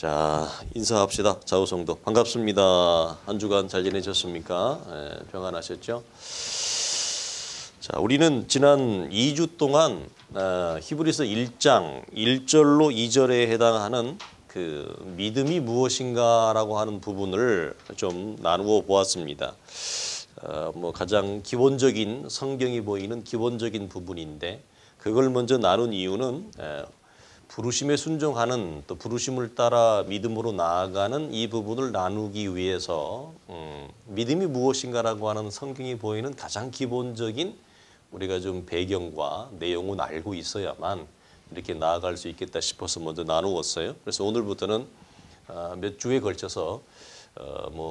자, 인사합시다. 좌우성도 반갑습니다. 한 주간 잘 지내셨습니까? 평안하셨죠? 자, 우리는 지난 2주 동안 히브리서 1장 1절로 2절에 해당하는 그 믿음이 무엇인가라고 하는 부분을 좀 나누어 보았습니다. 가장 기본적인 성경이 보이는 기본적인 부분인데 그걸 먼저 나눈 이유는 부르심에 순종하는 또 부르심을 따라 믿음으로 나아가는 이 부분을 나누기 위해서 믿음이 무엇인가라고 하는 성경이 보이는 가장 기본적인 우리가 좀 배경과 내용은 알고 있어야만 이렇게 나아갈 수 있겠다 싶어서 먼저 나누었어요. 그래서 오늘부터는 몇 주에 걸쳐서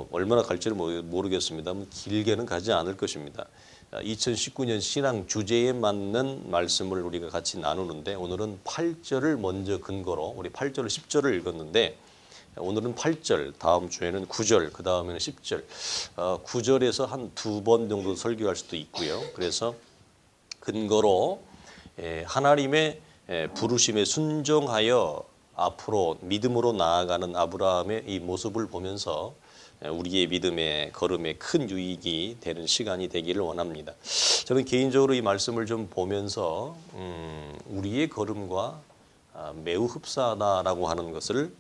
얼마나 갈지는 모르겠습니다. 길게는 가지 않을 것입니다. 2019년 신앙 주제에 맞는 말씀을 우리가 같이 나누는데 오늘은 8절을 먼저 근거로 우리 8절, 10절을 읽었는데 오늘은 8절, 다음 주에는 9절, 그 다음에는 10절. 9절에서 한 2번 정도 설교할 수도 있고요. 그래서 근거로 하나님의 부르심에 순종하여 앞으로 믿음으로 나아가는 아브라함의 이 모습을 보면서 우리의 믿음의 걸음에 큰 유익이 되는 시간이 되기를 원합니다. 저는 개인적으로 이 말씀을 좀 보면서 우리의 걸음과 매우 흡사하다라고 하는 것을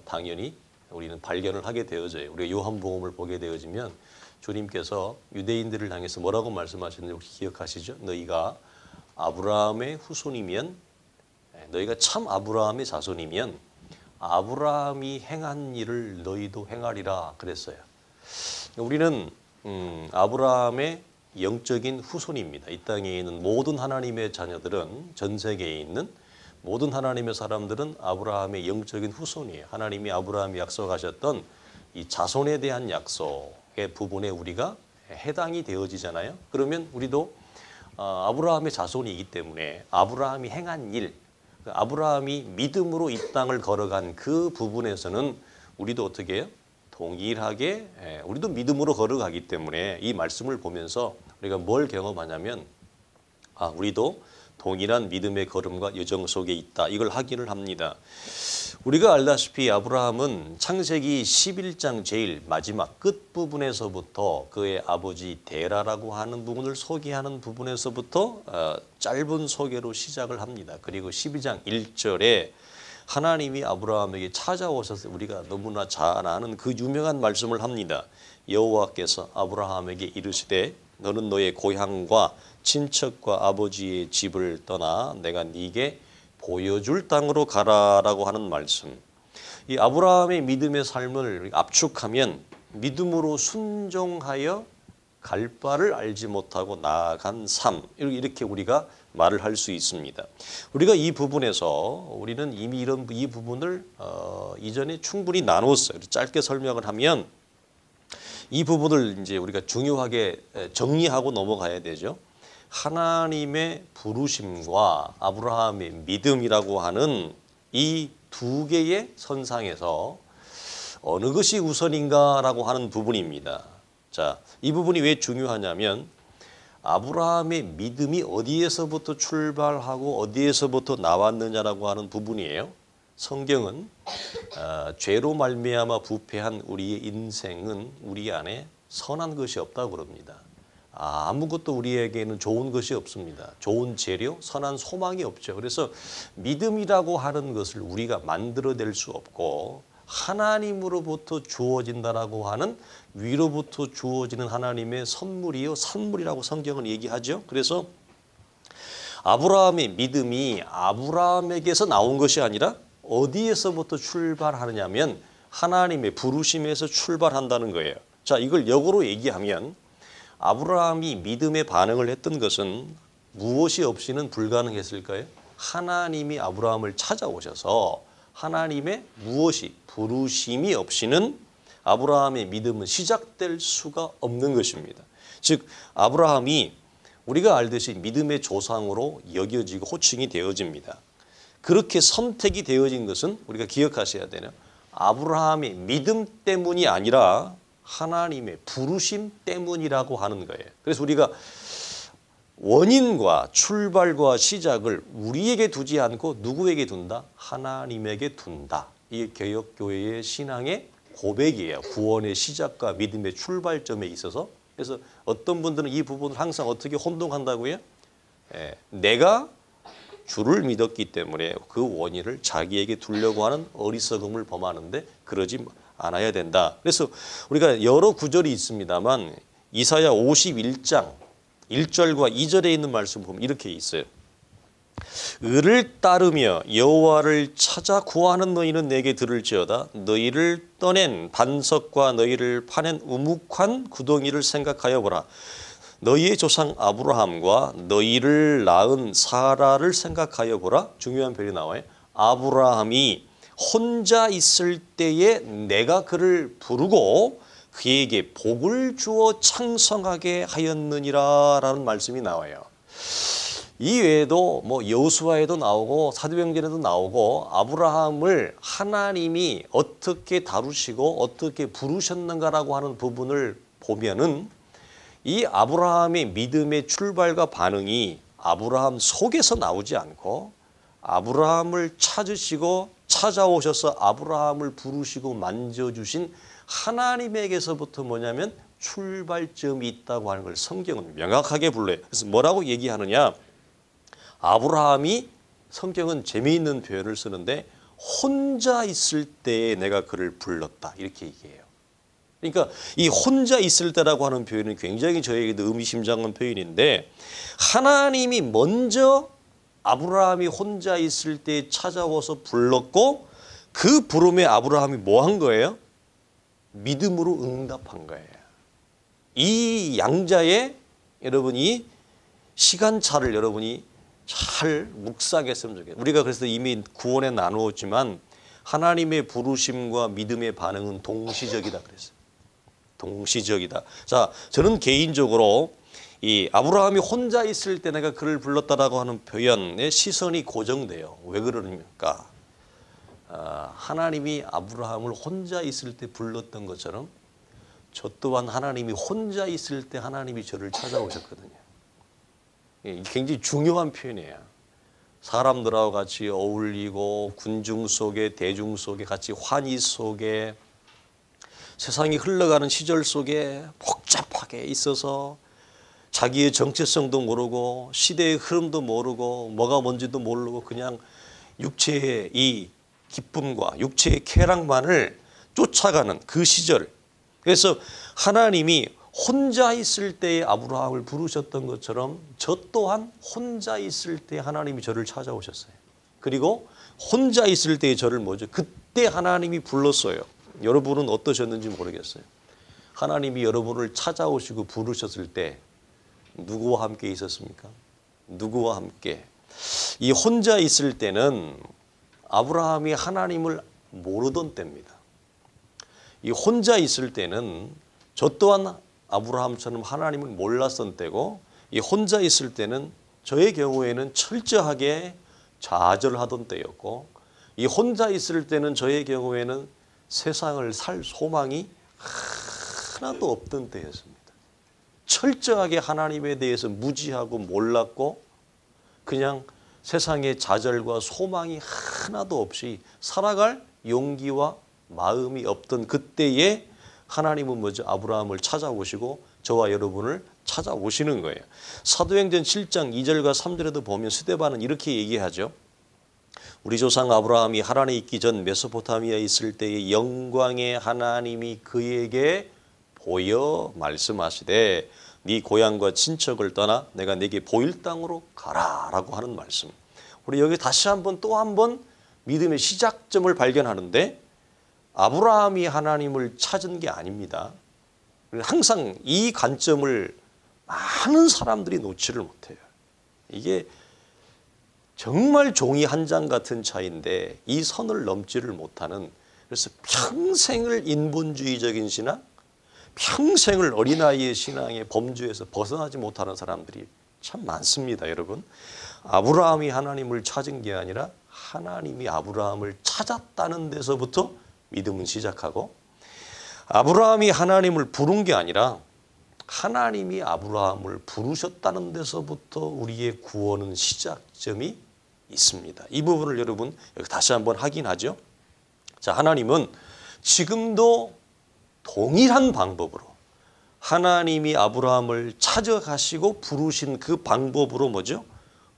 당연히 우리는 발견을 하게 되어져요. 우리가 요한복음을 보게 되어지면 주님께서 유대인들을 향해서 뭐라고 말씀하셨는지 혹시 기억하시죠? 너희가 아브라함의 후손이면 너희가 참 아브라함의 자손이면 아브라함이 행한 일을 너희도 행하리라 그랬어요. 우리는 아브라함의 영적인 후손입니다. 이 땅에 있는 모든 하나님의 자녀들은 전 세계에 있는 모든 하나님의 사람들은 아브라함의 영적인 후손이에요. 하나님이 아브라함이 약속하셨던 이 자손에 대한 약속의 부분에 우리가 해당이 되어지잖아요. 그러면 우리도 아브라함의 자손이기 때문에 아브라함이 행한 일, 아브라함이 믿음으로 이 땅을 걸어간 그 부분에서는 우리도 어떻게 해요? 동일하게 우리도 믿음으로 걸어가기 때문에 이 말씀을 보면서 우리가 뭘 경험하냐면 우리도 동일한 믿음의 걸음과 여정 속에 있다. 이걸 확인을 합니다. 우리가 알다시피 아브라함은 창세기 11장 제일 마지막 끝부분에서부터 그의 아버지 데라라고 하는 부분을 소개하는 부분에서부터 짧은 소개로 시작을 합니다. 그리고 12장 1절에 하나님이 아브라함에게 찾아오셔서 우리가 너무나 잘 아는 그 유명한 말씀을 합니다. 여호와께서 아브라함에게 이르시되 너는 너의 고향과 친척과 아버지의 집을 떠나 내가 네게 보여줄 땅으로 가라라고 하는 말씀. 이 아브라함의 믿음의 삶을 압축하면 믿음으로 순종하여 갈 바를 알지 못하고 나아간 삶, 이렇게 우리가 말을 할 수 있습니다. 우리가 이 부분에서 우리는 이미 이 부분을 이전에 충분히 나눴어요. 짧게 설명을 하면 이 부분을 이제 우리가 중요하게 정리하고 넘어가야 되죠. 하나님의 부르심과 아브라함의 믿음이라고 하는 이 두 개의 선상에서 어느 것이 우선인가라고 하는 부분입니다. 자, 이 부분이 왜 중요하냐면 아브라함의 믿음이 어디에서부터 출발하고 어디에서부터 나왔느냐라고 하는 부분이에요. 성경은 죄로 말미암아 부패한 우리의 인생은 우리 안에 선한 것이 없다고 그럽니다. 아무것도 우리에게는 좋은 것이 없습니다. 좋은 재료, 선한 소망이 없죠. 그래서 믿음이라고 하는 것을 우리가 만들어낼 수 없고 하나님으로부터 주어진다라고 하는 위로부터 주어지는 하나님의 선물이요, 산물이라고 성경은 얘기하죠. 그래서 아브라함의 믿음이 아브라함에게서 나온 것이 아니라 어디에서부터 출발하느냐면 하나님의 부르심에서 출발한다는 거예요. 자, 이걸 역으로 얘기하면 아브라함이 믿음의 반응을 했던 것은 무엇이 없이는 불가능했을까요? 하나님이 아브라함을 찾아오셔서 하나님의 무엇이 부르심이 없이는 아브라함의 믿음은 시작될 수가 없는 것입니다. 즉 아브라함이 우리가 알듯이 믿음의 조상으로 여겨지고 호칭이 되어집니다. 그렇게 선택이 되어진 것은 우리가 기억하셔야 되는 아브라함의 믿음 때문이 아니라 하나님의 부르심 때문이라고 하는 거예요. 그래서 우리가 원인과 출발과 시작을 우리에게 두지 않고 누구에게 둔다? 하나님에게 둔다. 이게 개혁교회의 신앙의 고백이에요. 구원의 시작과 믿음의 출발점에 있어서. 그래서 어떤 분들은 이 부분을 항상 어떻게 혼동한다고요? 내가 주를 믿었기 때문에 그 원인을 자기에게 두려고 하는 어리석음을 범하는데 그러지 않아야 된다. 그래서 우리가 여러 구절이 있습니다만 이사야 51장 1절과 2절에 있는 말씀 보면 이렇게 있어요. 을을 따르며 여호와를 찾아 구하는 너희는 내게 들을지어다. 너희를 떠낸 반석과 너희를 파낸 우묵한 구덩이를 생각하여 보라. 너희의 조상 아브라함과 너희를 낳은 사라를 생각하여 보라. 중요한 표현이 나와요. 아브라함이 혼자 있을 때에 내가 그를 부르고 그에게 복을 주어 창성하게 하였느니라 라는 말씀이 나와요. 이 외에도 뭐 여호수아에도 나오고 사도행전에도 나오고 아브라함을 하나님이 어떻게 다루시고 어떻게 부르셨는가라고 하는 부분을 보면은 이 아브라함의 믿음의 출발과 반응이 아브라함 속에서 나오지 않고 아브라함을 찾으시고 찾아오셔서 아브라함을 부르시고 만져주신 하나님에게서부터 뭐냐면 출발점이 있다고 하는 걸 성경은 명확하게 불러요. 그래서 뭐라고 얘기하느냐? 아브라함이 성경은 재미있는 표현을 쓰는데 혼자 있을 때에 내가 그를 불렀다 이렇게 얘기해요. 그러니까 이 혼자 있을 때라고 하는 표현은 굉장히 저에게도 의미심장한 표현인데 하나님이 먼저 아브라함이 혼자 있을 때 찾아와서 불렀고 그 부름에 아브라함이 뭐 한 거예요? 믿음으로 응답한 거예요. 이 양자의 여러분이 시간차를 여러분이 잘 묵상했으면 좋겠어요. 우리가 그래서 이미 구원에 나누었지만 하나님의 부르심과 믿음의 반응은 동시적이다 그랬어요. 동시적이다. 자, 저는 개인적으로 이 아브라함이 혼자 있을 때 내가 그를 불렀다라고 하는 표현에 시선이 고정돼요. 왜 그러니까 하나님이 아브라함을 혼자 있을 때 불렀던 것처럼 저 또한 하나님이 혼자 있을 때 하나님이 저를 찾아오셨거든요. 이게 굉장히 중요한 표현이에요. 사람들하고 같이 어울리고 군중 속에 대중 속에 같이 환희 속에 세상이 흘러가는 시절 속에 복잡하게 있어서 자기의 정체성도 모르고 시대의 흐름도 모르고 뭐가 뭔지도 모르고 그냥 육체의 이 기쁨과 육체의 쾌락만을 쫓아가는 그 시절. 그래서 하나님이 혼자 있을 때에 아브라함을 부르셨던 것처럼 저 또한 혼자 있을 때 하나님이 저를 찾아오셨어요. 그리고 혼자 있을 때에 저를 뭐죠? 그때 하나님이 불렀어요. 여러분은 어떠셨는지 모르겠어요. 하나님이 여러분을 찾아오시고 부르셨을 때 누구와 함께 있었습니까? 누구와 함께? 이 혼자 있을 때는 아브라함이 하나님을 모르던 때입니다. 이 혼자 있을 때는 저 또한 아브라함처럼 하나님을 몰랐던 때고 이 혼자 있을 때는 저의 경우에는 철저하게 좌절하던 때였고 이 혼자 있을 때는 저의 경우에는 세상을 살 소망이 하나도 없던 때였습니다. 철저하게 하나님에 대해서 무지하고 몰랐고 그냥 세상의 좌절과 소망이 하나도 없이 살아갈 용기와 마음이 없던 그때에 하나님은 뭐죠? 아브라함을 찾아오시고 저와 여러분을 찾아오시는 거예요. 사도행전 7장 2절과 3절에도 보면 스데반은 이렇게 얘기하죠. 우리 조상 아브라함이 하란에 있기 전 메소포타미아에 있을 때의 영광의 하나님이 그에게 보여 말씀하시되 네 고향과 친척을 떠나 내가 네게 보일 땅으로 가라라고 하는 말씀. 우리 여기 다시 한번 또 한 번 믿음의 시작점을 발견하는데 아브라함이 하나님을 찾은 게 아닙니다. 항상 이 관점을 많은 사람들이 놓지를 못해요. 이게 정말 종이 한 장 같은 차이인데 이 선을 넘지를 못하는, 그래서 평생을 인본주의적인 신앙, 평생을 어린아이의 신앙의 범주에서 벗어나지 못하는 사람들이 참 많습니다. 여러분, 아브라함이 하나님을 찾은 게 아니라 하나님이 아브라함을 찾았다는 데서부터 믿음은 시작하고, 아브라함이 하나님을 부른 게 아니라 하나님이 아브라함을 부르셨다는 데서부터 우리의 구원은 시작점이 있습니다. 이 부분을 여러분 여기 다시 한번 확인하죠. 자, 하나님은 지금도 동일한 방법으로 하나님이 아브라함을 찾아가시고 부르신 그 방법으로 뭐죠?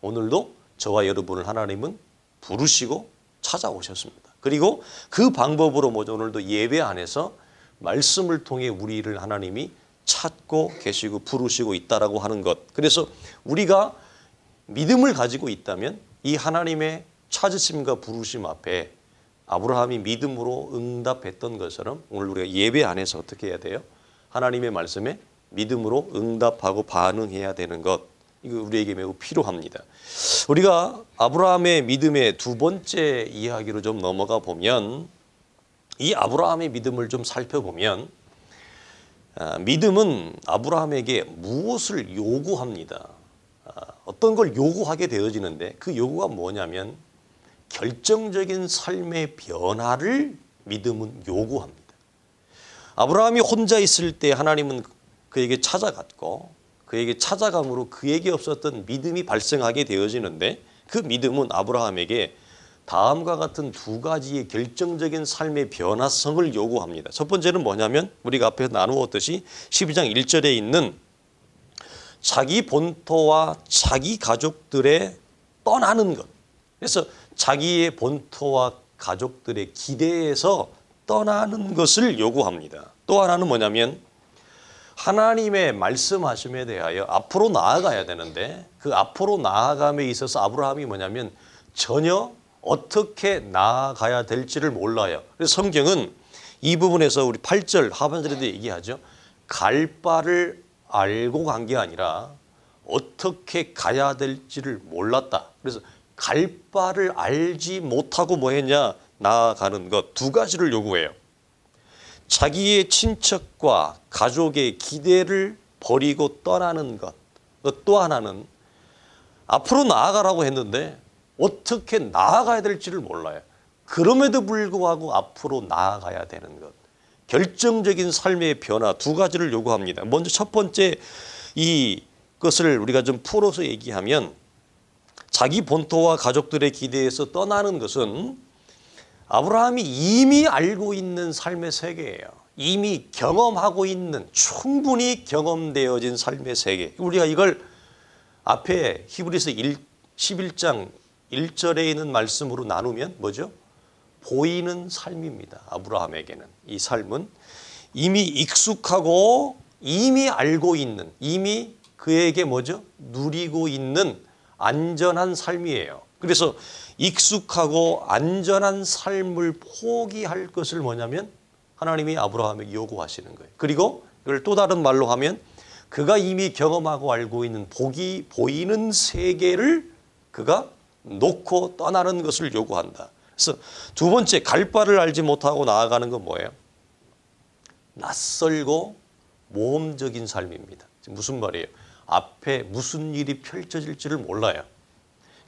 오늘도 저와 여러분을 하나님은 부르시고 찾아오셨습니다. 그리고 그 방법으로 뭐죠? 오늘도 예배 안에서 말씀을 통해 우리를 하나님이 찾고 계시고 부르시고 있다라고 하는 것. 그래서 우리가 믿음을 가지고 있다면 이 하나님의 찾으심과 부르심 앞에 아브라함이 믿음으로 응답했던 것처럼 오늘 우리가 예배 안에서 어떻게 해야 돼요? 하나님의 말씀에 믿음으로 응답하고 반응해야 되는 것. 이거 우리에게 매우 필요합니다. 우리가 아브라함의 믿음의 두 번째 이야기로 좀 넘어가 보면 이 아브라함의 믿음을 좀 살펴보면 믿음은 아브라함에게 무엇을 요구합니다. 어떤 걸 요구하게 되어지는데 그 요구가 뭐냐면 결정적인 삶의 변화를 믿음은 요구합니다. 아브라함이 혼자 있을 때 하나님은 그에게 찾아갔고 그에게 찾아감으로 그에게 없었던 믿음이 발생하게 되어지는데 그 믿음은 아브라함에게 다음과 같은 두 가지의 결정적인 삶의 변화성을 요구합니다. 첫 번째는 뭐냐면 우리가 앞에 나누었듯이 12장 1절에 있는 자기 본토와 자기 가족들의 떠나는 것. 그래서 자기의 본토와 가족들의 기대에서 떠나는 것을 요구합니다. 또 하나는 뭐냐면 하나님의 말씀하심에 대하여 앞으로 나아가야 되는데 그 앞으로 나아감에 있어서 아브라함이 뭐냐면 전혀 어떻게 나아가야 될지를 몰라요. 그래서 성경은 이 부분에서 우리 8절 하반절에도 얘기하죠. 갈 바를 알고 간 게 아니라 어떻게 가야 될지를 몰랐다. 그래서 갈 바를 알지 못하고 뭐 했냐? 나아가는 것. 두 가지를 요구해요. 자기의 친척과 가족의 기대를 버리고 떠나는 것. 또 하나는 앞으로 나아가라고 했는데 어떻게 나아가야 될지를 몰라요. 그럼에도 불구하고 앞으로 나아가야 되는 것. 결정적인 삶의 변화 두 가지를 요구합니다. 먼저 첫 번째 이것을 우리가 좀 풀어서 얘기하면 자기 본토와 가족들의 기대에서 떠나는 것은 아브라함이 이미 알고 있는 삶의 세계예요. 이미 경험하고 있는 충분히 경험되어진 삶의 세계. 우리가 이걸 앞에 히브리서 11장 1절에 있는 말씀으로 나누면 뭐죠? 보이는 삶입니다. 아브라함에게는 이 삶은 이미 익숙하고 이미 알고 있는 이미 그에게 뭐죠? 누리고 있는 안전한 삶이에요. 그래서 익숙하고 안전한 삶을 포기할 것을 뭐냐면 하나님이 아브라함에게 요구하시는 거예요. 그리고 이걸 또 다른 말로 하면 그가 이미 경험하고 알고 있는 보이는 세계를 그가 놓고 떠나는 것을 요구한다. 그래서 두 번째 갈 바를 알지 못하고 나아가는 건 뭐예요? 낯설고 모험적인 삶입니다. 무슨 말이에요? 앞에 무슨 일이 펼쳐질지를 몰라요.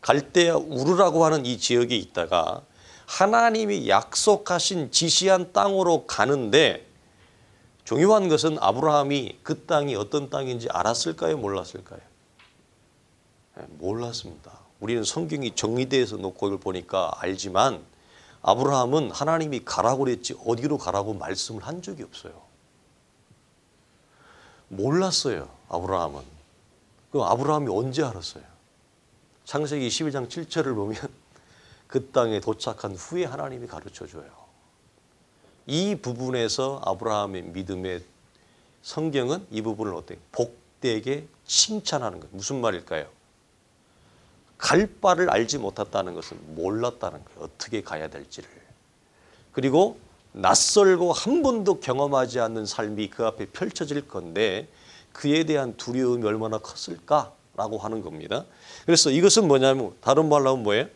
갈대아 우르라고 하는 이 지역에 있다가 하나님이 약속하신 지시한 땅으로 가는데 중요한 것은 아브라함이 그 땅이 어떤 땅인지 알았을까요? 몰랐을까요? 몰랐습니다. 우리는 성경이 정리되어서 놓고 이걸 보니까 알지만 아브라함은 하나님이 가라고 그랬지 어디로 가라고 말씀을 한 적이 없어요. 몰랐어요. 아브라함은. 그럼 아브라함이 언제 알았어요? 창세기 12장 7절을 보면 그 땅에 도착한 후에 하나님이 가르쳐줘요. 이 부분에서 아브라함의 믿음의 성경은 이 부분을 어떻게 복되게 칭찬하는 거예요. 무슨 말일까요? 갈 바를 알지 못했다는 것은 몰랐다는 거예요. 어떻게 가야 될지를. 그리고 낯설고 한 번도 경험하지 않는 삶이 그 앞에 펼쳐질 건데 그에 대한 두려움이 얼마나 컸을까라고 하는 겁니다. 그래서 이것은 뭐냐면 다른 말로 하면 뭐예요?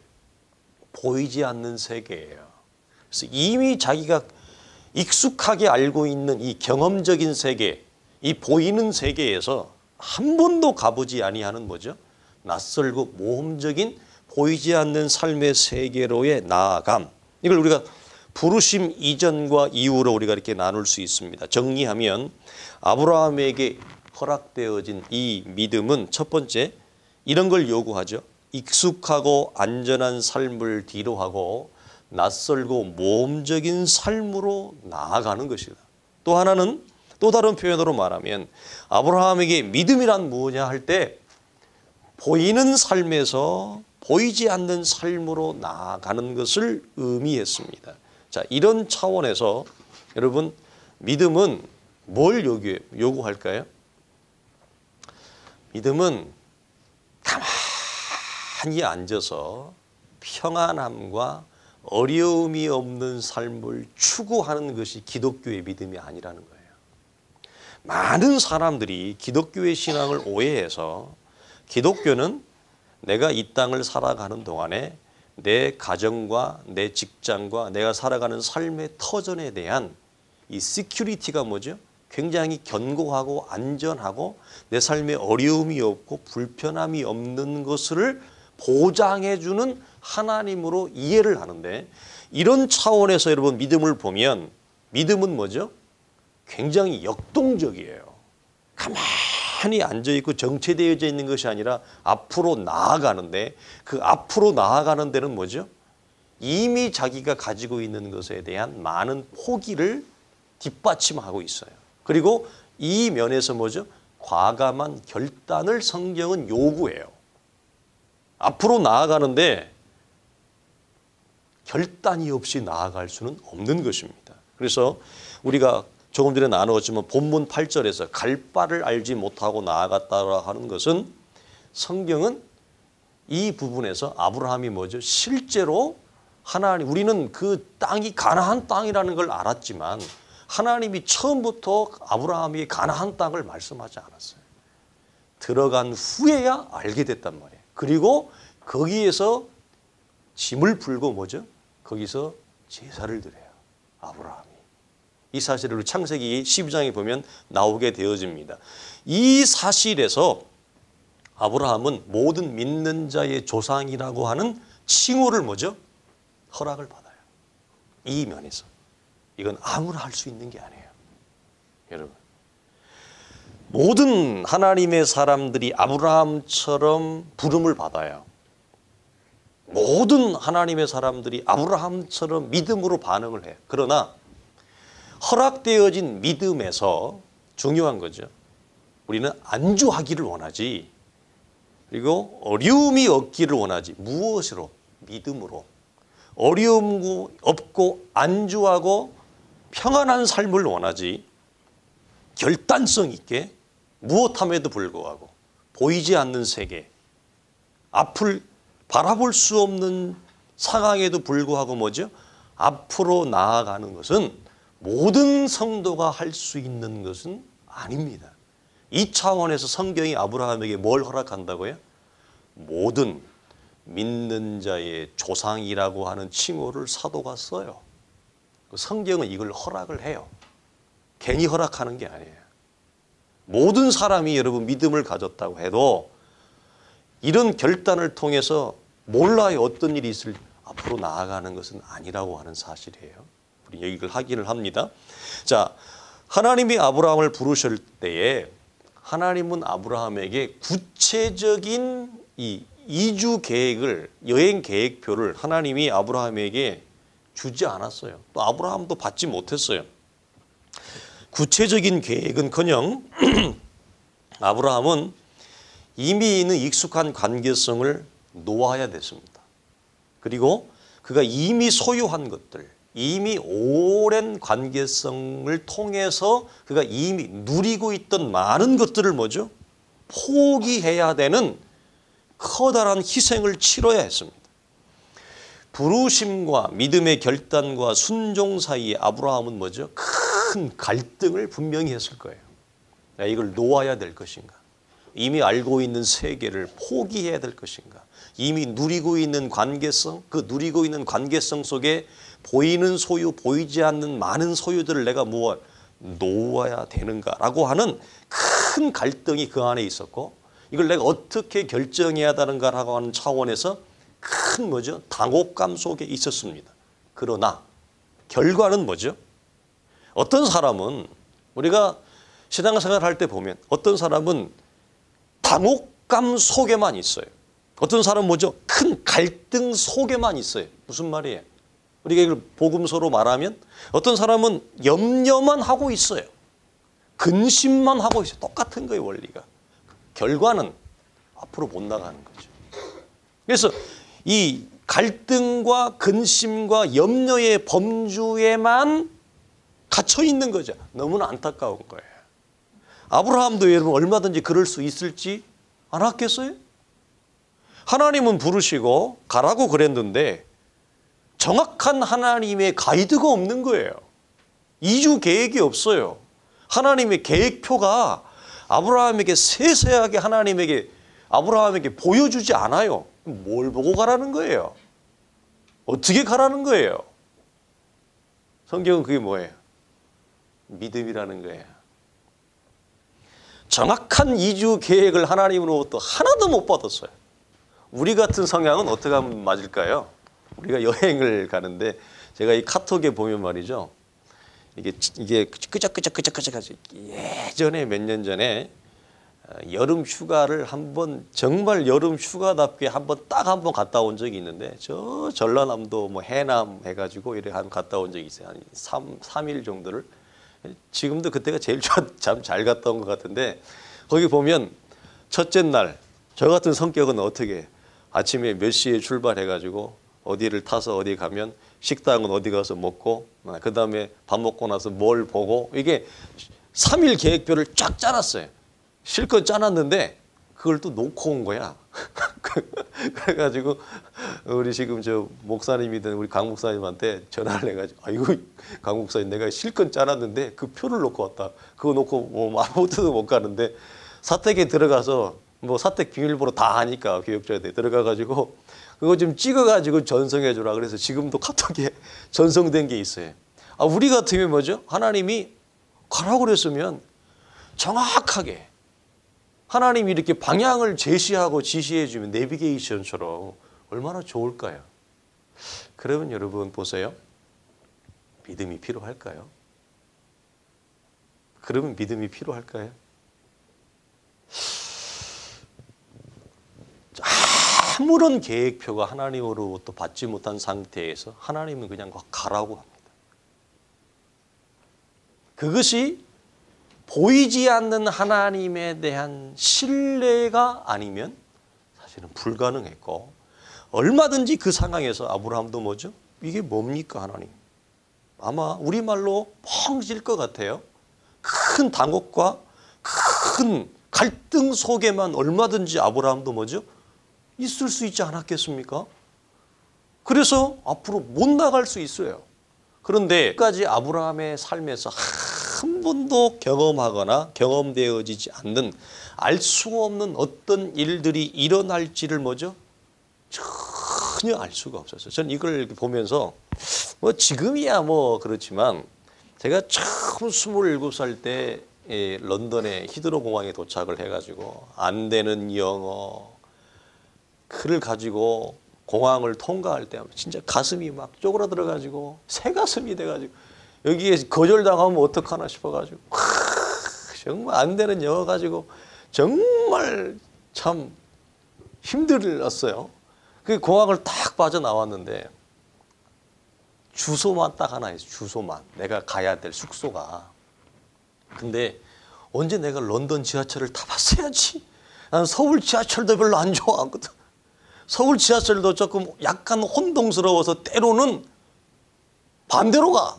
보이지 않는 세계예요. 그래서 이미 자기가 익숙하게 알고 있는 이 경험적인 세계, 이 보이는 세계에서 한 번도 가보지 아니하는 뭐죠? 낯설고 모험적인 보이지 않는 삶의 세계로의 나아감. 이걸 우리가 부르심 이전과 이후로 우리가 이렇게 나눌 수 있습니다. 정리하면 아브라함에게 허락되어진 이 믿음은 첫 번째 이런 걸 요구하죠. 익숙하고 안전한 삶을 뒤로하고 낯설고 모험적인 삶으로 나아가는 것이다. 또 하나는 또 다른 표현으로 말하면 아브라함에게 믿음이란 무엇이냐 할 때 보이는 삶에서 보이지 않는 삶으로 나아가는 것을 의미했습니다. 자, 이런 차원에서 여러분 믿음은 뭘 요구할까요? 믿음은 가만히 앉아서 평안함과 어려움이 없는 삶을 추구하는 것이 기독교의 믿음이 아니라는 거예요. 많은 사람들이 기독교의 신앙을 오해해서 기독교는 내가 이 땅을 살아가는 동안에 내 가정과 내 직장과 내가 살아가는 삶의 터전에 대한 이 시큐리티가 뭐죠? 굉장히 견고하고 안전하고 내 삶에 어려움이 없고 불편함이 없는 것을 보장해 주는 하나님으로 이해를 하는데, 이런 차원에서 여러분 믿음을 보면 믿음은 뭐죠? 굉장히 역동적이에요. 가만히 앉아있고 정체되어져 있는 것이 아니라 앞으로 나아가는데, 그 앞으로 나아가는 데는 뭐죠? 이미 자기가 가지고 있는 것에 대한 많은 포기를 뒷받침하고 있어요. 그리고 이 면에서 뭐죠? 과감한 결단을 성경은 요구해요. 앞으로 나아가는데 결단이 없이 나아갈 수는 없는 것입니다. 그래서 우리가 조금 전에 나누었지만 본문 8절에서 갈 바를 알지 못하고 나아갔다고 하는 것은, 성경은 이 부분에서 아브라함이 뭐죠? 실제로 하나님, 우리는 그 땅이 가나안 땅이라는 걸 알았지만 하나님이 처음부터 아브라함이 가나안 땅을 말씀하지 않았어요. 들어간 후에야 알게 됐단 말이에요. 그리고 거기에서 짐을 풀고 뭐죠? 거기서 제사를 드려요. 아브라함이. 이 사실을 창세기 12장에 보면 나오게 되어집니다. 이 사실에서 아브라함은 모든 믿는 자의 조상이라고 하는 칭호를 뭐죠? 허락을 받아요. 이 면에서. 이건 아무나 할 수 있는 게 아니에요. 여러분, 모든 하나님의 사람들이 아브라함처럼 부름을 받아요. 모든 하나님의 사람들이 아브라함처럼 믿음으로 반응을 해요. 그러나 허락되어진 믿음에서 중요한 거죠. 우리는 안주하기를 원하지, 그리고 어려움이 없기를 원하지. 무엇으로? 믿음으로. 어려움 없고 안주하고 평안한 삶을 원하지, 결단성 있게 무엇함에도 불구하고 보이지 않는 세계, 앞을 바라볼 수 없는 상황에도 불구하고 뭐죠? 앞으로 나아가는 것은 모든 성도가 할 수 있는 것은 아닙니다. 이 차원에서 성경이 아브라함에게 뭘 허락한다고요? 모든 믿는 자의 조상이라고 하는 칭호를 사도가 써요. 성경은 이걸 허락을 해요. 괜히 허락하는 게 아니에요. 모든 사람이 여러분 믿음을 가졌다고 해도 이런 결단을 통해서 몰라요. 어떤 일이 있을 앞으로 나아가는 것은 아니라고 하는 사실이에요. 우리 여기를 확인을 합니다. 자, 하나님이 아브라함을 부르실 때에 하나님은 아브라함에게 구체적인 이 이주 계획을, 여행 계획표를 하나님이 아브라함에게 주지 않았어요. 또 아브라함도 받지 못했어요. 구체적인 계획은커녕 아브라함은 이미 있는 익숙한 관계성을 놓아야 됐습니다. 그리고 그가 이미 소유한 것들, 이미 오랜 관계성을 통해서 그가 이미 누리고 있던 많은 것들을 뭐죠? 포기해야 되는 커다란 희생을 치러야 했습니다. 부르심과 믿음의 결단과 순종 사이에 아브라함은 뭐죠? 큰 갈등을 분명히 했을 거예요. 내가 이걸 놓아야 될 것인가? 이미 알고 있는 세계를 포기해야 될 것인가? 이미 누리고 있는 관계성, 그 누리고 있는 관계성 속에 보이는 소유, 보이지 않는 많은 소유들을 내가 놓아야 되는가라고 하는 큰 갈등이 그 안에 있었고, 이걸 내가 어떻게 결정해야 하는가라고 하는 차원에서 큰 뭐죠? 당혹감 속에 있었습니다. 그러나 결과는 뭐죠? 어떤 사람은, 우리가 신앙생활 할 때 보면 어떤 사람은 당혹감 속에만 있어요. 어떤 사람은 뭐죠? 큰 갈등 속에만 있어요. 무슨 말이에요? 우리가 이걸 복음서로 말하면 어떤 사람은 염려만 하고 있어요. 근심만 하고 있어요. 똑같은 거예요, 원리가. 결과는 앞으로 못 나가는 거죠. 그래서 이 갈등과 근심과 염려의 범주에만 갇혀 있는 거죠. 너무나 안타까운 거예요. 아브라함도 여러분 얼마든지 그럴 수 있을지 알았겠어요? 하나님은 부르시고 가라고 그랬는데 정확한 하나님의 가이드가 없는 거예요. 이주 계획이 없어요. 하나님의 계획표가 아브라함에게 세세하게 아브라함에게 보여주지 않아요. 뭘 보고 가라는 거예요? 어떻게 가라는 거예요? 성경은 그게 뭐예요? 믿음이라는 거예요. 정확한 이주 계획을 하나님으로부터 하나도 못 받았어요. 우리 같은 성향은 어떻게 하면 맞을까요? 우리가 여행을 가는데 제가 이 카톡에 보면 말이죠. 이게 끄적끄적 예전에 몇 년 전에 여름 휴가를 한번 정말 여름 휴가답게 딱 한 번 갔다 온 적이 있는데 저 전라남도 뭐 해남 해가지고 이렇게 한 갔다 온 적이 있어요. 한 3일 정도를. 지금도 그때가 제일 참 잘 갔다 온 것 같은데 거기 보면 첫째 날 저 같은 성격은 어떻게 아침에 몇 시에 출발해가지고 어디를 타서 어디 가면 식당은 어디 가서 먹고 그 다음에 밥 먹고 나서 뭘 보고 이게 3일 계획표를 쫙 짜놨어요. 실컷 짜놨는데 그걸 또 놓고 온 거야. 그래가지고 우리 지금 저 목사님이든 우리 강 목사님한테 전화를 해가지고 아이고 강 목사님 내가 실컷 짜놨는데 그 표를 놓고 왔다. 그거 놓고 뭐 아무것도 못 가는데 사택에 들어가서 뭐 사택 비밀번호 다 아니까 교육자한테 들어가가지고 그거 좀 찍어가지고 전송해 주라. 그래서 지금도 카톡에 전송된 게 있어요. 우리 같으면 뭐죠? 하나님이 가라고 그랬으면 정확하게 하나님이 이렇게 방향을 제시하고 지시해 주면 내비게이션처럼 얼마나 좋을까요? 그러면 여러분 보세요. 믿음이 필요할까요? 그러면 믿음이 필요할까요? 아무런 계획표가 하나님으로부터 받지 못한 상태에서 하나님은 그냥 가라고 합니다. 그것이 보이지 않는 하나님에 대한 신뢰가 아니면 사실은 불가능했고 얼마든지 그 상황에서 아브라함도 뭐죠? 이게 뭡니까 하나님? 아마 우리말로 펑질 것 같아요. 큰 당혹과 큰 갈등 속에만 얼마든지 아브라함도 뭐죠? 있을 수 있지 않았겠습니까? 그래서 앞으로 못 나갈 수 있어요. 그런데 끝까지 아브라함의 삶에서 한 번도 경험하거나 경험되어지지 않는 알 수가 없는 어떤 일들이 일어날지를 뭐죠? 전혀 알 수가 없었어요. 저는 이걸 보면서 뭐 지금이야 뭐 그렇지만 제가 처음 27살 때 런던의 히드로 공항에 도착을 해가지고 안 되는 영어 글을 가지고 공항을 통과할 때 진짜 가슴이 막 쪼그라들어가지고 새 가슴이 돼가지고 여기에 거절당하면 어떡하나 싶어가지고 정말 안 되는 영어 가지고 정말 참 힘들었어요. 그 공항을 딱 빠져나왔는데 주소만 딱 하나 있어요. 주소만. 내가 가야 될 숙소가. 근데 언제 내가 런던 지하철을 타봤어야지. 나는 서울 지하철도 별로 안 좋아하거든. 서울 지하철도 조금 약간 혼동스러워서 때로는 반대로 가.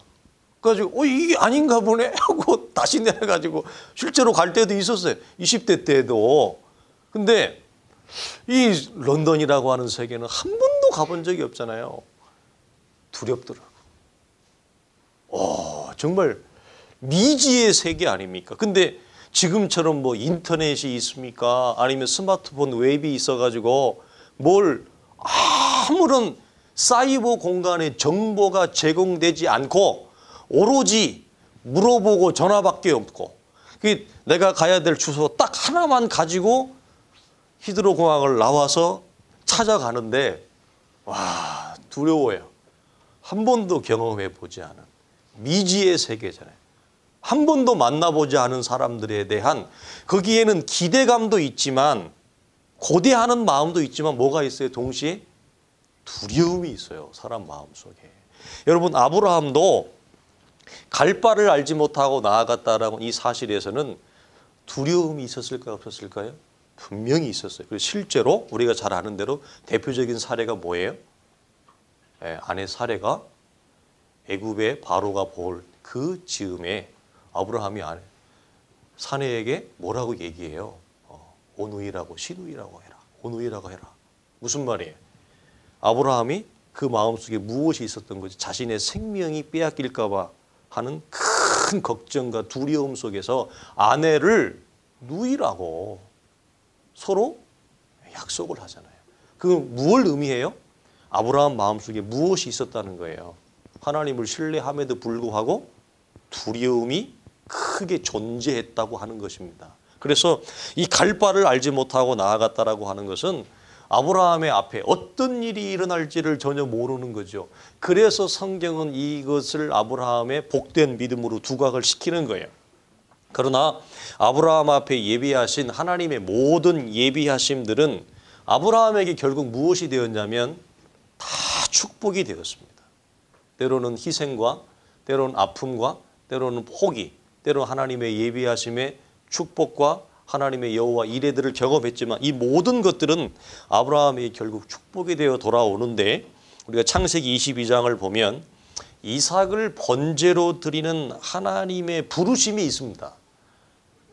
그래가지고 이게 아닌가 보네 하고 다시 내려가지고 실제로 갈 때도 있었어요. 20대 때도. 근데 이 런던이라고 하는 세계는 한 번도 가본 적이 없잖아요. 두렵더라고. 정말 미지의 세계 아닙니까? 근데 지금처럼 뭐 인터넷이 있습니까? 아니면 스마트폰 웹이 있어가지고 뭘 아무런 사이버 공간에 정보가 제공되지 않고 오로지 물어보고 전화밖에 없고 내가 가야 될 주소 딱 하나만 가지고 히드로 공항을 나와서 찾아가는데 와 두려워요. 한 번도 경험해 보지 않은 미지의 세계잖아요. 한 번도 만나보지 않은 사람들에 대한 거기에는 기대감도 있지만 고대하는 마음도 있지만 뭐가 있어요? 동시에 두려움이 있어요. 사람 마음속에. 여러분 아브라함도 갈 바를 알지 못하고 나아갔다라고 이 사실에서는 두려움이 있었을까요? 없었을까요? 분명히 있었어요. 그리고 실제로 우리가 잘 아는 대로 대표적인 사례가 뭐예요? 아내 사례가 애굽의 바로가 볼 그 즈음에 아브라함이 사내에게 뭐라고 얘기해요? 오누이라고 시누이라고 해라. 오누이라고 해라. 무슨 말이에요? 아브라함이 그 마음속에 무엇이 있었던 거지? 자신의 생명이 빼앗길까 봐 하는 큰 걱정과 두려움 속에서 아내를 누이라고 서로 약속을 하잖아요. 그 무엇을 의미해요? 아브라함 마음속에 무엇이 있었다는 거예요. 하나님을 신뢰함에도 불구하고 두려움이 크게 존재했다고 하는 것입니다. 그래서 이 갈 바를 알지 못하고 나아갔다라고 하는 것은 아브라함의 앞에 어떤 일이 일어날지를 전혀 모르는 거죠. 그래서 성경은 이것을 아브라함의 복된 믿음으로 두각을 시키는 거예요. 그러나 아브라함 앞에 예비하신 하나님의 모든 예비하심들은 아브라함에게 결국 무엇이 되었냐면 다 축복이 되었습니다. 때로는 희생과 때로는 아픔과 때로는 포기, 때로는 하나님의 예비하심의 축복과 하나님의 여호와 이레들을 경험했지만 이 모든 것들은 아브라함이 결국 축복이 되어 돌아오는데 우리가 창세기 22장을 보면 이삭을 번제로 드리는 하나님의 부르심이 있습니다.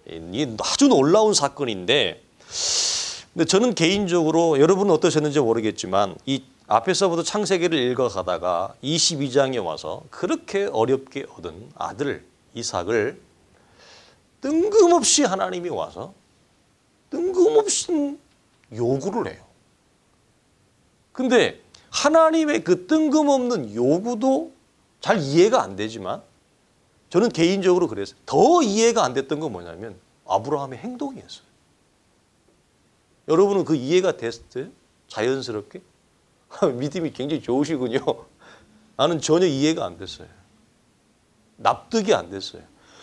이 아주 놀라운 사건인데 근데 저는 개인적으로 여러분은 어떠셨는지 모르겠지만 이 앞에서부터 창세기를 읽어가다가 22장에 와서 그렇게 어렵게 얻은 아들 이삭을 뜬금없이 하나님이 와서 뜬금없이 요구를 해요. 근데 하나님의 그 뜬금없는 요구도 잘 이해가 안 되지만 저는 개인적으로 그랬어요. 더 이해가 안 됐던 건 뭐냐면 아브라함의 행동이었어요. 여러분은 그 이해가 됐어요? 자연스럽게? 믿음이 굉장히 좋으시군요. 나는 전혀 이해가 안 됐어요. 납득이 안 됐어요.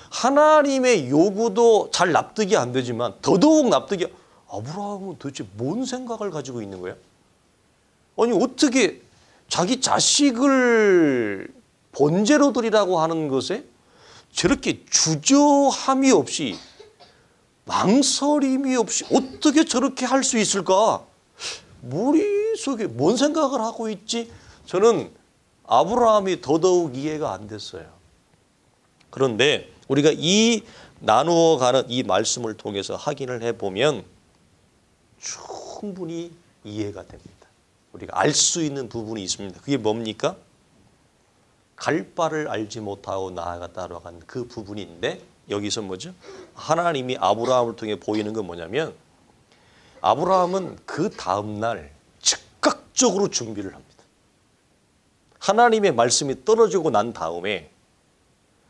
하나님의 요구도 잘 납득이 안 되지만 더더욱 납득이 아브라함은 도대체 뭔 생각을 가지고 있는 거야? 아니 어떻게 자기 자식을 번제로 드리라고 하는 것에 저렇게 주저함이 없이 망설임이 없이 어떻게 저렇게 할 수 있을까? 머릿속에 뭔 생각을 하고 있지? 저는 아브라함이 더더욱 이해가 안 됐어요. 그런데 우리가 이 나누어 가는 이 말씀을 통해서 확인을 해보면 충분히 이해가 됩니다. 우리가 알 수 있는 부분이 있습니다. 그게 뭡니까? 갈 바를 알지 못하고 나아갔다고 한 그 부분인데 여기서 뭐죠? 하나님이 아브라함을 통해 보이는 건 뭐냐면 아브라함은 그 다음날 즉각적으로 준비를 합니다. 하나님의 말씀이 떨어지고 난 다음에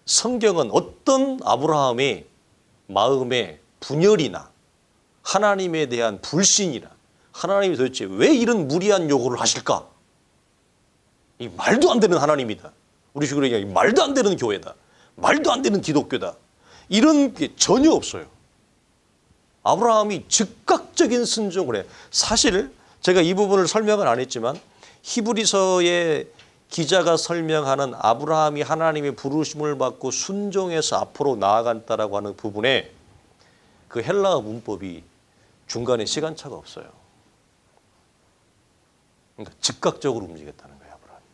성경은 어떤 아브라함의 마음의 분열이나 하나님에 대한 불신이나 하나님이 도대체 왜 이런 무리한 요구를 하실까? 이 말도 안 되는 하나님이다. 우리 식으로 얘기하면 말도 안 되는 교회다. 말도 안 되는 기독교다. 이런 게 전혀 없어요. 아브라함이 즉각적인 순종을 해요. 사실 제가 이 부분을 설명을 안 했지만 히브리서의 기자가 설명하는 아브라함이 하나님의 부르심을 받고 순종해서 앞으로 나아간다라고 하는 부분에 그 헬라어 문법이 중간에 시간차가 없어요. 그러니까 즉각적으로 움직였다는 거예요. 아브라함이.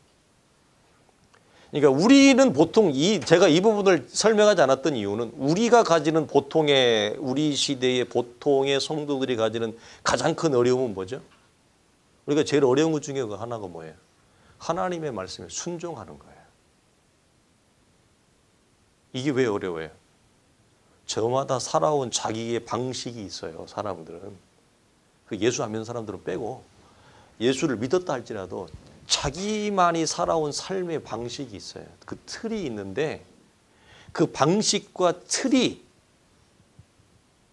그러니까 우리는 보통 제가 이 부분을 설명하지 않았던 이유는 우리가 가지는 보통의 우리 시대의 보통의 성도들이 가지는 가장 큰 어려움은 뭐죠? 우리가 제일 어려운 것 중에 하나가 뭐예요? 하나님의 말씀에 순종하는 거예요. 이게 왜 어려워요? 저마다 살아온 자기의 방식이 있어요. 사람들은. 그 예수 안 믿는 사람들은 빼고 예수를 믿었다 할지라도 자기만이 살아온 삶의 방식이 있어요. 그 틀이 있는데 그 방식과 틀이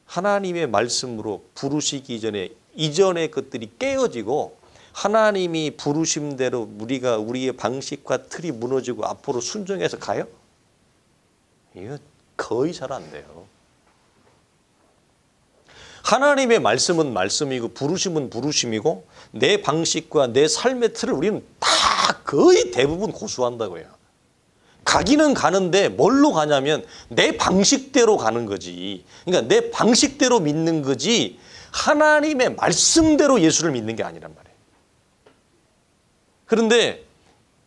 하나님의 말씀으로 부르시기 전에 이전의 것들이 깨어지고 하나님이 부르심대로 우리가 우리의 방식과 틀이 무너지고 앞으로 순종해서 가요? 이거 거의 잘 안 돼요. 하나님의 말씀은 말씀이고 부르심은 부르심이고 내 방식과 내 삶의 틀을 우리는 다 거의 대부분 고수한다고요. 가기는 가는데 뭘로 가냐면 내 방식대로 가는 거지. 그러니까 내 방식대로 믿는 거지 하나님의 말씀대로 예수를 믿는 게 아니란 말이에요. 그런데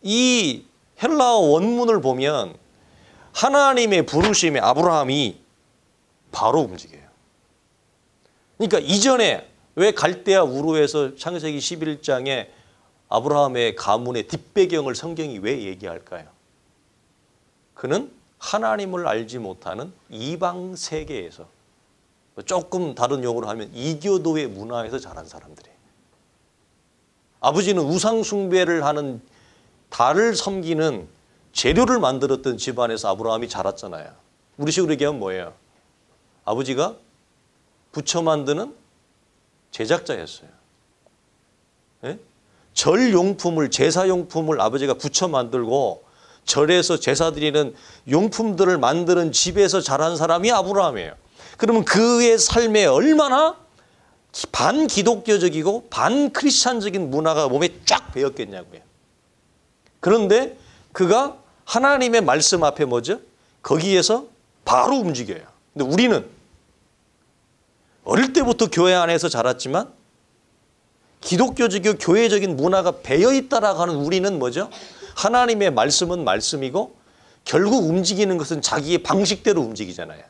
이 헬라어 원문을 보면 하나님의 부르심에 아브라함이 바로 움직여요. 그러니까 이전에 왜 갈대아 우르에서 창세기 11장에 아브라함의 가문의 뒷배경을 성경이 왜 얘기할까요? 그는 하나님을 알지 못하는 이방 세계에서, 조금 다른 용어로 하면 이교도의 문화에서 자란 사람들이에요. 아버지는 우상 숭배를 하는 달을 섬기는 재료를 만들었던 집안에서 아브라함이 자랐잖아요. 우리식으로 얘기하면 뭐예요? 아버지가 부처 만드는 제작자였어요. 예? 절용품을, 제사용품을 아버지가 부처 만들고 절에서 제사 드리는 용품들을 만드는 집에서 자란 사람이 아브라함이에요. 그러면 그의 삶에 얼마나 반기독교적이고 반크리스찬적인 문화가 몸에 쫙 배었겠냐고요. 그런데 그가 하나님의 말씀 앞에 뭐죠? 거기에서 바로 움직여요. 근데 우리는 어릴 때부터 교회 안에서 자랐지만 기독교적이고 교회적인 문화가 배어있다라고 하는 우리는 뭐죠? 하나님의 말씀은 말씀이고 결국 움직이는 것은 자기의 방식대로 움직이잖아요.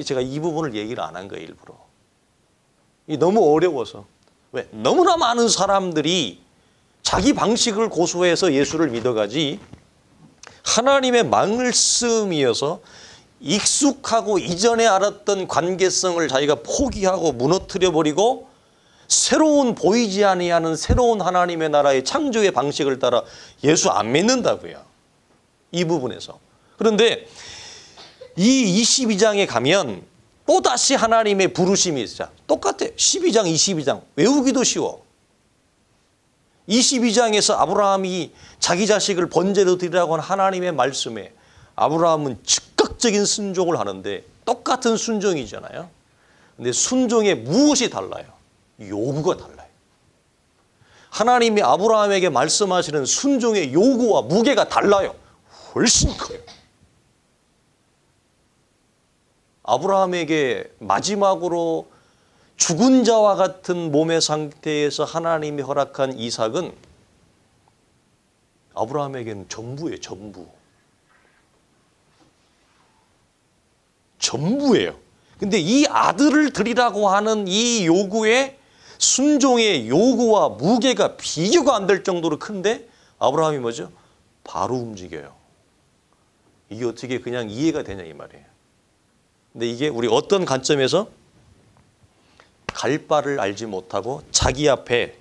제가 이 부분을 얘기를 안 한 거예요, 일부러. 너무 어려워서. 왜? 너무나 많은 사람들이 자기 방식을 고수해서 예수를 믿어가지 하나님의 말씀이어서 익숙하고 이전에 알았던 관계성을 자기가 포기하고 무너뜨려버리고 새로운 보이지 아니하는 새로운 하나님의 나라의 창조의 방식을 따라 예수 안 믿는다고요. 이 부분에서. 그런데 이 22장에 가면 또다시 하나님의 부르심이 있어요. 똑같아요. 12장, 22장. 외우기도 쉬워. 22장에서 아브라함이 자기 자식을 번제로 드리라고 한 하나님의 말씀에 아브라함은 즉각적인 순종을 하는데 똑같은 순종이잖아요. 근데 순종에 무엇이 달라요? 요구가 달라요. 하나님이 아브라함에게 말씀하시는 순종의 요구와 무게가 달라요. 훨씬 커요. 아브라함에게 마지막으로 죽은 자와 같은 몸의 상태에서 하나님이 허락한 이삭은 아브라함에게는 전부예요. 전부. 전부예요. 근데 이 아들을 드리라고 하는 이 요구에 순종의 요구와 무게가 비교가 안 될 정도로 큰데 아브라함이 뭐죠? 바로 움직여요. 이게 어떻게 그냥 이해가 되냐 이 말이에요. 근데 이게 우리 어떤 관점에서 갈 바를 알지 못하고 자기 앞에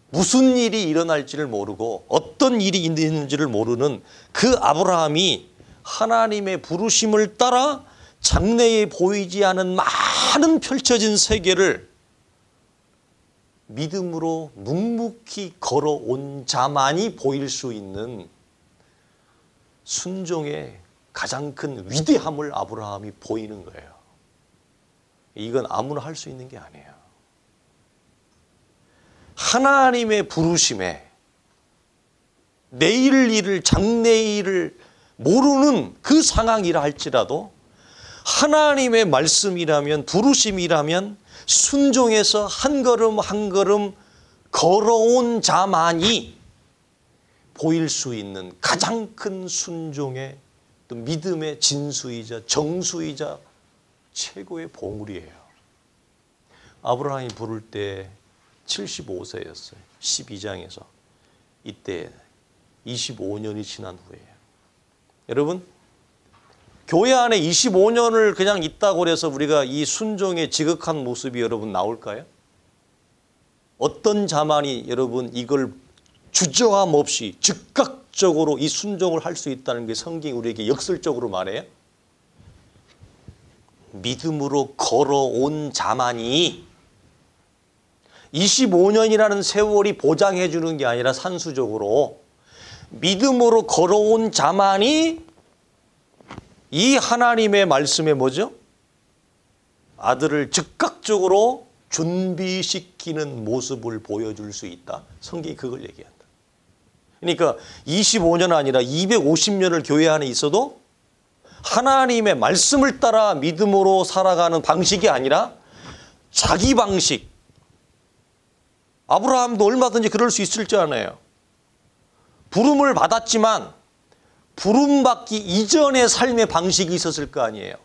무슨 일이 일어날지를 모르고 어떤 일이 있는지를 모르는 그 아브라함이 하나님의 부르심을 따라 장래에 보이지 않은 많은 펼쳐진 세계를 믿음으로 묵묵히 걸어온 자만이 보일 수 있는 순종의 가장 큰 위대함을 아브라함이 보이는 거예요. 이건 아무나 할 수 있는 게 아니에요. 하나님의 부르심에 내일 일을 장래의 일을 모르는 그 상황이라 할지라도 하나님의 말씀이라면 부르심이라면 순종해서 한 걸음 한 걸음 걸어온 자만이 보일 수 있는 가장 큰 순종의 또 믿음의 진수이자 정수이자 최고의 보물이에요. 아브라함이 부를 때 75세였어요. 12장에서. 이때 25년이 지난 후에요. 여러분, 교회 안에 25년을 그냥 있다고 해서 우리가 이 순종의 지극한 모습이 여러분 나올까요? 어떤 자만이 여러분 이걸 주저함 없이 즉각적으로 이 순종을 할 수 있다는 게 성경이 우리에게 역설적으로 말해요. 믿음으로 걸어온 자만이 25년이라는 세월이 보장해 주는 게 아니라 산수적으로 믿음으로 걸어온 자만이 이 하나님의 말씀에 뭐죠? 아들을 즉각적으로 준비시키는 모습을 보여줄 수 있다. 성경이 그걸 얘기한다. 그러니까 25년 아니라 250년을 교회 안에 있어도 하나님의 말씀을 따라 믿음으로 살아가는 방식이 아니라 자기 방식. 아브라함도 얼마든지 그럴 수 있을 줄 아네요. 부름을 받았지만 부름받기 이전의 삶의 방식이 있었을 거 아니에요.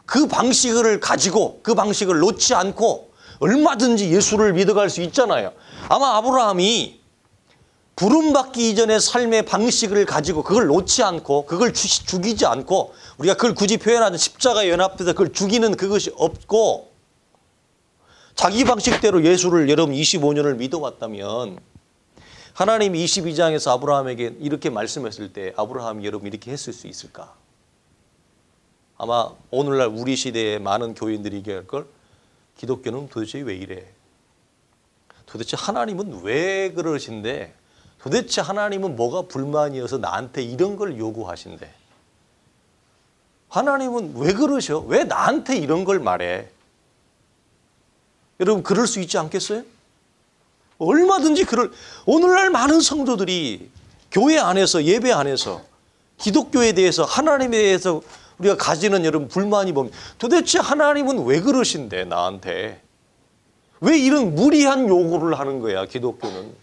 그 방식을 가지고 그 방식을 놓지 않고 얼마든지 예수를 믿어갈 수 있잖아요. 아마 아브라함이 부름받기 이전의 삶의 방식을 가지고 그걸 놓지 않고 그걸 죽이지 않고 우리가 그걸 굳이 표현하는 십자가 연합해서 그걸 죽이는 그것이 없고 자기 방식대로 예수를 여러분 25년을 믿어왔다면 하나님이 22장에서 아브라함에게 이렇게 말씀했을 때 아브라함이 여러분 이렇게 했을 수 있을까? 아마 오늘날 우리 시대의 많은 교인들이 얘기할 걸 기독교는 도대체 왜 이래? 도대체 하나님은 왜 그러신데? 도대체 하나님은 뭐가 불만이어서 나한테 이런 걸 요구하신대? 하나님은 왜 그러셔? 왜 나한테 이런 걸 말해? 여러분 그럴 수 있지 않겠어요? 얼마든지 오늘날 많은 성도들이 교회 안에서 예배 안에서 기독교에 대해서 하나님에 대해서 우리가 가지는 여러분 불만이 뭡니까? 도대체 하나님은 왜 그러신데 나한테? 왜 이런 무리한 요구를 하는 거야 기독교는?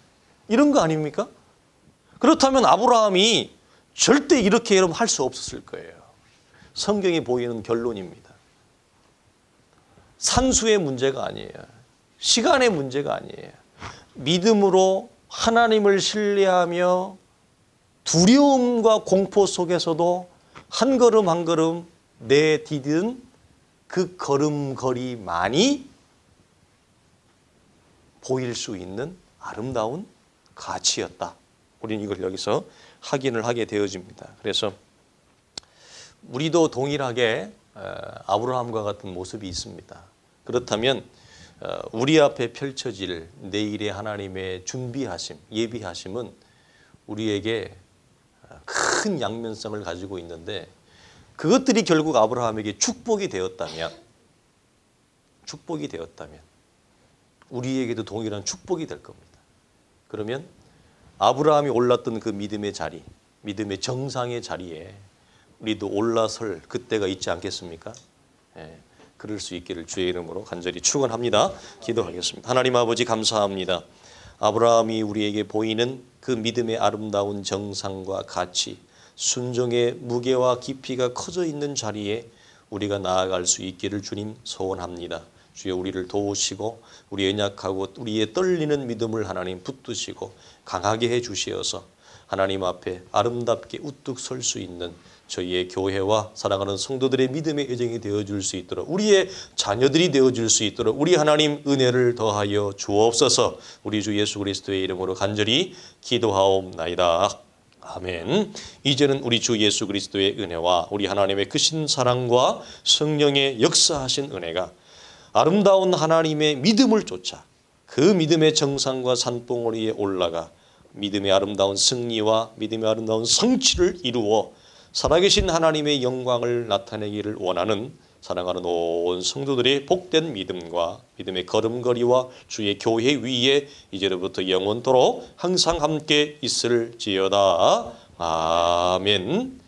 이런 거 아닙니까? 그렇다면 아브라함이 절대 이렇게 여러분 할 수 없었을 거예요. 성경이 보이는 결론입니다. 산수의 문제가 아니에요. 시간의 문제가 아니에요. 믿음으로 하나님을 신뢰하며 두려움과 공포 속에서도 한 걸음 한 걸음 내디딘 그 걸음걸이만이 보일 수 있는 아름다운 가치였다. 우리는 이걸 여기서 확인을 하게 되어집니다. 그래서 우리도 동일하게 아브라함과 같은 모습이 있습니다. 그렇다면 우리 앞에 펼쳐질 내일의 하나님의 준비하심, 예비하심은 우리에게 큰 양면성을 가지고 있는데 그것들이 결국 아브라함에게 축복이 되었다면 우리에게도 동일한 축복이 될 겁니다. 그러면 아브라함이 올랐던 그 믿음의 자리, 믿음의 정상의 자리에 우리도 올라설 그때가 있지 않겠습니까? 그럴 수 있기를 주의 이름으로 간절히 축원합니다. 기도하겠습니다. 하나님 아버지 감사합니다. 아브라함이 우리에게 보이는 그 믿음의 아름다운 정상과 가치, 순종의 무게와 깊이가 커져 있는 자리에 우리가 나아갈 수 있기를 주님 소원합니다. 주여 우리를 도우시고 우리의 연약하고 우리의 떨리는 믿음을 하나님 붙드시고 강하게 해주시어서 하나님 앞에 아름답게 우뚝 설 수 있는 저희의 교회와 사랑하는 성도들의 믿음의 여정이 되어줄 수 있도록 우리의 자녀들이 되어줄 수 있도록 우리 하나님 은혜를 더하여 주옵소서. 우리 주 예수 그리스도의 이름으로 간절히 기도하옵나이다. 아멘. 이제는 우리 주 예수 그리스도의 은혜와 우리 하나님의 크신 사랑과 성령의 역사하신 은혜가 아름다운 하나님의 믿음을 쫓아 그 믿음의 정상과 산봉우리에 올라가 믿음의 아름다운 승리와 믿음의 아름다운 성취를 이루어 살아계신 하나님의 영광을 나타내기를 원하는 사랑하는 온 성도들의 복된 믿음과 믿음의 걸음걸이와 주의 교회 위에 이제로부터 영원토록 항상 함께 있을지어다. 아멘.